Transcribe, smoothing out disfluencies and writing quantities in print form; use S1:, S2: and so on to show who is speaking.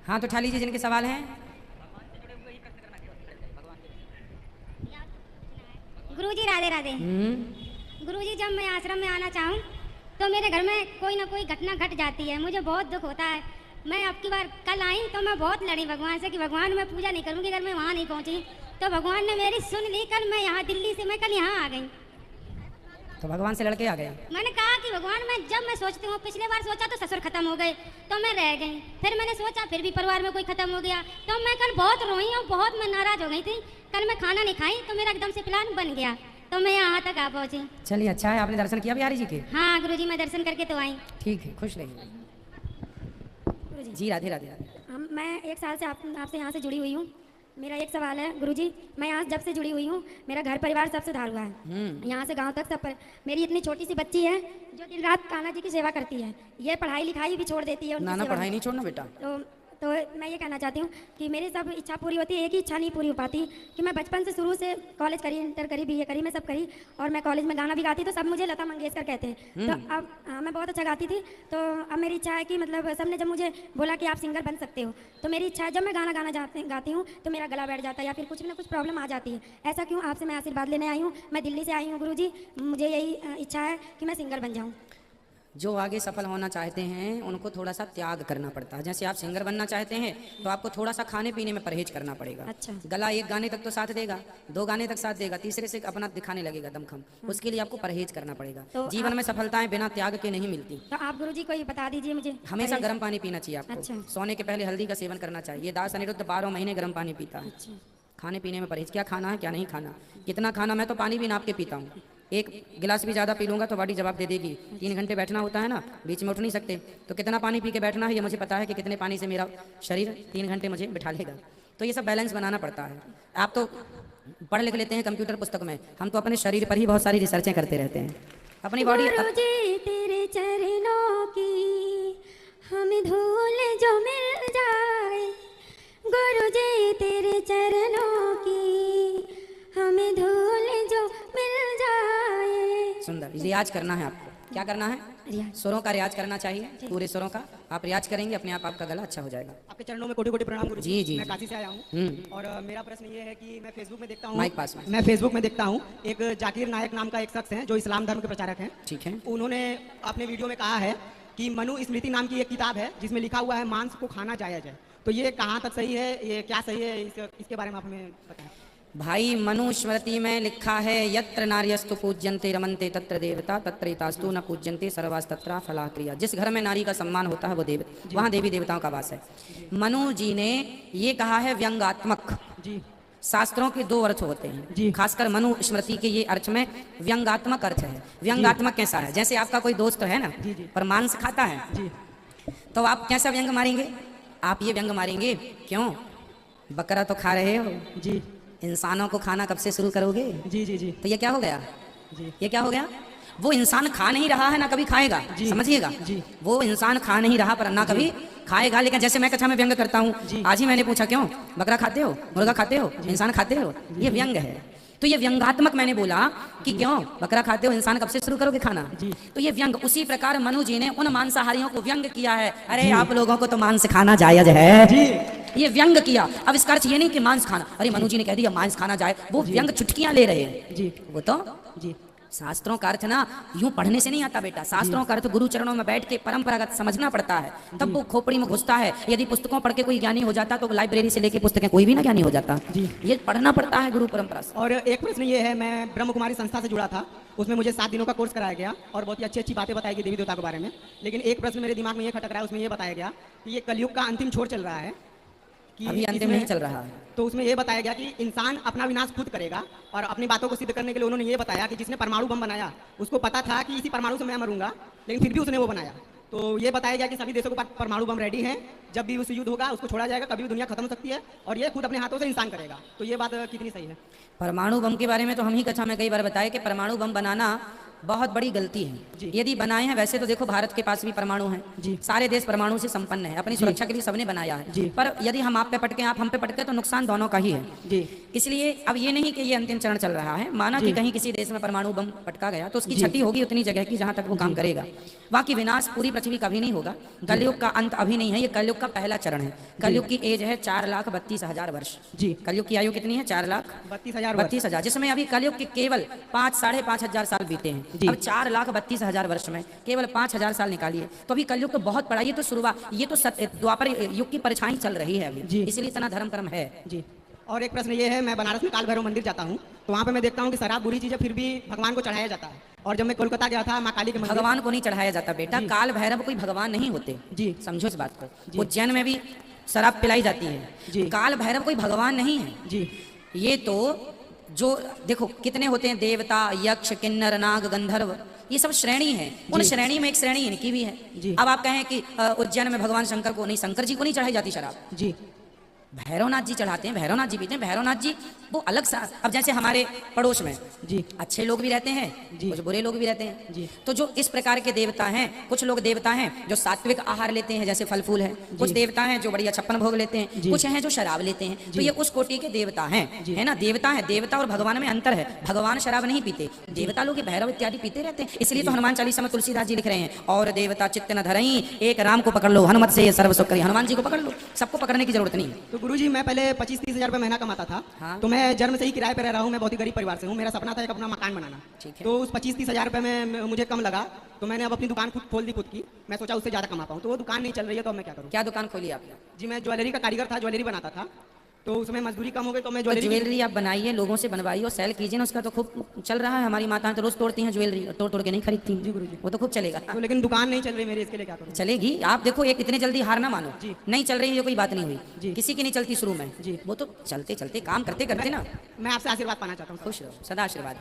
S1: हाथ उठा लीजिए जिनके सवाल हैं।
S2: गुरुजी राधे राधे। गुरुजी, जब मैं आश्रम में आना चाहूँ तो मेरे घर में कोई ना कोई घटना घट जाती है, मुझे बहुत दुख होता है। मैं अब की बार कल आई तो मैं बहुत लड़ी भगवान से कि भगवान मैं पूजा नहीं करूँगी अगर मैं वहाँ नहीं पहुँची। तो भगवान ने मेरी सुन ली। कल मैं यहाँ दिल्ली से मैं कल यहाँ आ गई।
S1: तो भगवान से लड़के आ गए।
S2: मैंने कहा कि भगवान मैं सोचती हूँ, पिछले बार सोचा तो ससुर खत्म हो गए तो मैं रह गई, फिर मैंने सोचा फिर भी परिवार में कोई खत्म हो गया। तो मैं कल बहुत रोई और बहुत मैं नाराज हो गई थी। कल मैं खाना नहीं खाई तो मेरा एकदम से प्लान बन गया तो मैं यहाँ तक आ पहुँची।
S1: चलिए अच्छा है, आपने दर्शन किया बिहारी जी के?
S2: हाँ गुरुजी, मैं दर्शन करके तो आई।
S1: ठीक है, खुश रहिए जी। राधे राधे राधे।
S2: मैं 1 साल से आपसे यहाँ से जुड़ी हुई हूँ। मेरा एक सवाल है गुरुजी, मैं यहाँ जब से जुड़ी हुई हूँ मेरा घर परिवार सब सुधार हुआ है। यहाँ से गांव तक सब मेरी इतनी छोटी सी बच्ची है जो दिन रात कान्हा जी की सेवा करती है। ये पढ़ाई लिखाई भी छोड़ देती है।
S1: ना पढ़ाई नहीं छोड़ना बेटा।
S2: तो मैं ये कहना चाहती हूँ कि मेरी सब इच्छा पूरी होती है, एक ही इच्छा नहीं पूरी हो पाती कि मैं बचपन से शुरू से कॉलेज करी, इंटर करी, बीए करी, मैं सब करी और मैं कॉलेज में गाना भी गाती तो सब मुझे लता मंगेशकर कहते हैं। तो अब मैं बहुत अच्छा गाती थी। तो अब मेरी इच्छा है कि मतलब सबने जब मुझे बोला कि आप सिंगर बन सकते हो तो मेरी इच्छा है जब मैं गाना गाती हूँ तो मेरा गला बैठ जाता है या फिर कुछ ना कुछ प्रॉब्लम आ जाती है। ऐसा क्यों? आपसे मैं आशीर्वाद लेने आई हूँ। मैं दिल्ली से आई हूँ गुरुजी, मुझे यही इच्छा है कि मैं सिंगर बन जाऊँ।
S1: जो आगे सफल होना चाहते हैं उनको थोड़ा सा त्याग करना पड़ता है। जैसे आप सिंगर बनना चाहते हैं तो आपको थोड़ा सा खाने पीने में परहेज करना पड़ेगा।
S2: अच्छा।
S1: गला 1 गाने तक तो साथ देगा, 2 गाने तक साथ देगा, तीसरे से अपना दिखाने लगेगा दमखम। उसके लिए आपको परहेज करना पड़ेगा।
S2: तो
S1: जीवन में सफलताएं बिना त्याग के नहीं मिलती।
S2: तो आप गुरुजी कोई बता दीजिए मुझे।
S1: हमेशा गर्म पानी पीना चाहिए आपको।
S2: अच्छा।
S1: सोने के पहले हल्दी का सेवन करना चाहिए। दास अनिरुद्ध 12 महीने गर्म पानी पीता है।
S2: अच्छा।
S1: खाने पीने में परहेज, क्या खाना है क्या नहीं खाना, कितना खाना। मैं तो पानी भी नाप के पीता हूँ। 1 गिलास भी ज़्यादा पी लूँगा तो बॉडी जवाब दे देगी। 3 घंटे बैठना होता है ना, बीच में उठ नहीं सकते। तो कितना पानी पी के बैठना है ये मुझे पता है कि कितने पानी से मेरा शरीर 3 घंटे मुझे बिठा लेगा। तो ये सब बैलेंस बनाना पड़ता है। आप तो पढ़ लिख लेते हैं कंप्यूटर पुस्तक में, हम तो अपने शरीर पर ही बहुत सारी रिसर्चें करते रहते हैं। अपनी बॉडी
S2: तेरे चरणों की हमें धूल जो मिल जाए, गुरुजी तेरे चरणों की हमें धूल जो मिल जाए।
S1: सुंदर। रियाज करना है आपको। क्या करना है? सुरों का रियाज करना चाहिए, पूरे सुरों का। आप रियाज करेंगे अपने आप आपका गला अच्छा हो जाएगा।
S3: आपके चरणों में कोटि कोटि प्रणाम गुरुजी।
S1: जी जी।
S3: मैं काशी से आया हूँ और मेरा प्रश्न ये है कि मैं फेसबुक में देखता हूँ,
S1: माइक पास में।
S3: मैं फेसबुक में देखता हूँ एक जाकिर नायक नाम का एक शख्स है जो इस्लाम धर्म के प्रचारक हैं।
S1: ठीक है।
S3: उन्होंने अपने वीडियो में कहा है कि मनु स्मृति नाम की एक किताब है जिसमें लिखा हुआ है मांस को खाना जायज है। तो ये कहाँ तक सही है, ये क्या सही है, इसके बारे में आप हमें बताएं।
S1: भाई मनुस्मृति में लिखा है यत्र नार्यस्तु पूज्यन्ते रमन्ते तत्र देवता तत्रैतास्तु न पूज्यन्ते सर्वास्तत्र फलाक्रिया। जिस घर में नारी का सम्मान होता है वो वहाँ देवी देवताओं का वास है। मनु जी ने ये कहा है व्यंगात्मक।
S3: जी।
S1: शास्त्रों के 2 अर्थ होते हैं, खासकर मनु स्मृति के ये अर्थ में व्यंगात्मक अर्थ है। व्यंगात्मक कैसा है? जैसे आपका कोई दोस्त है ना पर मांस खाता है तो आप कैसा व्यंग मारेंगे? आप ये व्यंग मारेंगे, क्यों बकरा तो खा रहे हो जी, इंसानों को खाना कब से शुरू करोगे? जी जी जी। तो ये क्या हो गया? जी। ये क्या हो गया? वो इंसान खा नहीं रहा है ना कभी खाएगा, समझिएगा। वो इंसान खा नहीं रहा पर ना कभी खाएगा। लेकिन जैसे मैं कथा में व्यंग करता हूँ, आज ही मैंने पूछा क्यों बकरा खाते हो, मुर्गा खाते हो, इंसान खाते हो, ये व्यंग है। तो ये व्यंगात्मक मैंने बोला कि क्यों बकरा खाते हो, इंसान कब से शुरू करोगे खाना? तो ये व्यंग। उसी प्रकार मनु जी ने उन मांसाहारियों को व्यंग किया है। अरे आप लोगों को तो मांस खाना जायज है, ये व्यंग किया। अब इसका अर्थ ये नहीं कि मांस खाना, अरे मनु जी ने कह दिया मांस खाना जाए, वो व्यंग चुटकियां ले रहे हैं। वो तो शास्त्रों का अर्थ ना यूं पढ़ने से नहीं आता बेटा। शास्त्रों का अर्थ गुरु चरणों में बैठ के परंपरागत समझना पड़ता है, तब वो खोपड़ी में घुसता है। यदि पुस्तकों पढ़ के कोई ज्ञानी हो जाता तो लाइब्रेरी से लेके पुस्तकें कोई भी ना ज्ञानी हो जाता। ये पढ़ना पड़ता है गुरु परंपरा से।
S3: और एक प्रश्न ये है, मैं ब्रह्म कुमारी संस्था से जुड़ा था, उसमें मुझे 7 दिनों का कोर्स कराया गया और बहुत ही अच्छी अच्छी बातें बताई गई देवी देवता के बारे में। लेकिन एक प्रश्न मेरे दिमाग में ये खटक रहा है, उसमें ये बताया गया कि ये कलयुग का अंतिम छोर चल रहा है,
S1: अभी अंतिम नहीं चल रहा है।
S3: तो उसमें ये बताया गया कि इंसान अपना विनाश खुद करेगा और अपनी बातों को सिद्ध करने के लिए उन्होंने ये बताया कि जिसने परमाणु बम बनाया उसको पता था कि इसी परमाणु से मैं मरूंगा, लेकिन फिर भी उसने वो बनाया। तो ये बताया गया कि सभी देशों के पास परमाणु बम रेडी हैं, जब भी उस युद्ध होगा उसको छोड़ा जाएगा, कभी भी दुनिया खत्म हो सकती है और ये खुद अपने हाथों से इंसान करेगा। तो ये बात कितनी सही है?
S1: परमाणु बम के बारे में तो हम ही कथा में कई बार बताए कि परमाणु बम बनाना बहुत बड़ी गलती है। यदि बनाए हैं, वैसे तो देखो भारत के पास भी परमाणु हैं, सारे देश परमाणु से संपन्न है, अपनी सुरक्षा के लिए सबने बनाया है, पर यदि हम आप पे पटके आप हम पे पटके तो नुकसान दोनों का ही है। इसलिए अब ये नहीं कि ये अंतिम चरण चल रहा है, माना कि कहीं किसी देश में परमाणु बम पटका गया तो उसकी क्षति होगी उतनी जगह की जहां तक वो काम करेगा, बाकी विनाश पूरी पृथ्वी का भी नहीं होगा। कलयुग का अंत अभी नहीं है, ये कलयुग का पहला चरण है। कलयुग की एज है 4,32,000 वर्ष। कलयुग की आयु कितनी है? 4,32,000, जिसमें अभी कलयुग के केवल 5,500 साल बीते हैं। अब 4,32,000 वर्ष में केवल 5,000 साल निकालिए तो अभी कलयुग तो बहुत बड़ा, ये तो शुरुआत, ये तो द्वापर युग की परछाई चल रही है अभी, इसलिए इतना धर्म कर्म है।
S3: जी। और एक प्रश्न ये है, मैं बनारस में काल भैरव मंदिर जाता हूँ तो वहाँ पे मैं देखता हूँ कि शराब बुरी चीज़ है, फिर भी भगवान को चढ़ाया जाता है। और जब मैं कोलकाता गया था माँ काली के मंदिर,
S1: भगवान को नहीं चढ़ाया जाता बेटा, काल भैरव कोई भगवान नहीं होते जी, समझो इस बात को। उज्जैन में भी शराब पिलाई जाती है जी, काल भैरव कोई भगवान नहीं है जी। ये तो जो देखो कितने होते हैं, देवता, यक्ष, किन्नर, नाग, गंधर्व, ये सब श्रेणी है, उन श्रेणी में एक श्रेणी इनकी भी है। अब आप कहें कि उज्जैन में भगवान शंकर को नहीं, शंकर जी को नहीं चढ़ाई जाती शराब जी, भैरवनाथ जी चढ़ाते हैं, भैरवनाथ जी पीते हैं। भैरवनाथ जी वो अलग सा, अब जैसे हमारे पड़ोस में जी अच्छे लोग भी रहते हैं जी, कुछ बुरे लोग भी रहते हैं जी। तो जो इस प्रकार के देवता हैं, कुछ लोग देवता हैं जो सात्विक आहार लेते हैं जैसे फल फूल है, कुछ देवता हैं जो बढ़िया छप्पन भोग लेते हैं, कुछ हैं जो शराब लेते हैं, तो ये उस कोटि के देवता हैं, है ना। देवता है, देवता और भगवान में अंतर है, भगवान शराब नहीं पीते, देवता लोग भैरव इत्यादि पीते रहते हैं। इसलिए तो हनुमान चालीसा में तुलसीदास जी लिख रहे हैं, और देवता चित्त न धरई, एक राम को पकड़ लो हनुमत से सर्व सुख करी। हनुमान जी को पकड़ लो, सबको पकड़ने की जरूरत नहीं।
S3: तो गुरुजी मैं पहले 25-30 हजार रुपये महीना कमाता था। हाँ? तो मैं जन्म से ही किराए पे रह रहा हूँ, मैं बहुत ही गरीब परिवार से हूँ, मेरा सपना था एक अपना मकान बनाना। तो उस 25-30 हजार रुपये में मुझे कम लगा, तो मैंने अब अपनी दुकान खुद खोल दी खुद की। मैं सोचा उससे ज़्यादा कमा पाऊँ, तो वो दुकान नहीं चल रही है, तो मैं क्या करूँ।
S1: क्या दुकान खोली आपने?
S3: जी मैं ज्वेलरी का कारीगर था, ज्वेलरी बनाता था, तो उसमें मजदूरी कम हो गई, तो मैं
S1: ज्वेलरी आप बनाइए, लोगों से बनवाइए और सेल कीजिए ना, उसका तो खूब चल रहा है। हमारी माताएं तो रोज तोड़ती हैं ज्वेलरी, तोड़ के नहीं खरीदती जी गुरुजी, वो तो खूब चलेगा।
S3: तो लेकिन दुकान नहीं चल रही मेरी, इसके लिए क्या करूँ?
S1: चलेगी, आप देखो एक इतने जल्दी हार ना मानो जी, नहीं चल रही है कोई बात नहीं हुई जी, किसी की नहीं चलती शुरू में जी, वो तो चलते चलते काम करते करते ना।
S3: मैं आपसे आशीर्वाद पाना चाहता हूँ।
S1: खुश रहो, सदा आशीर्वाद।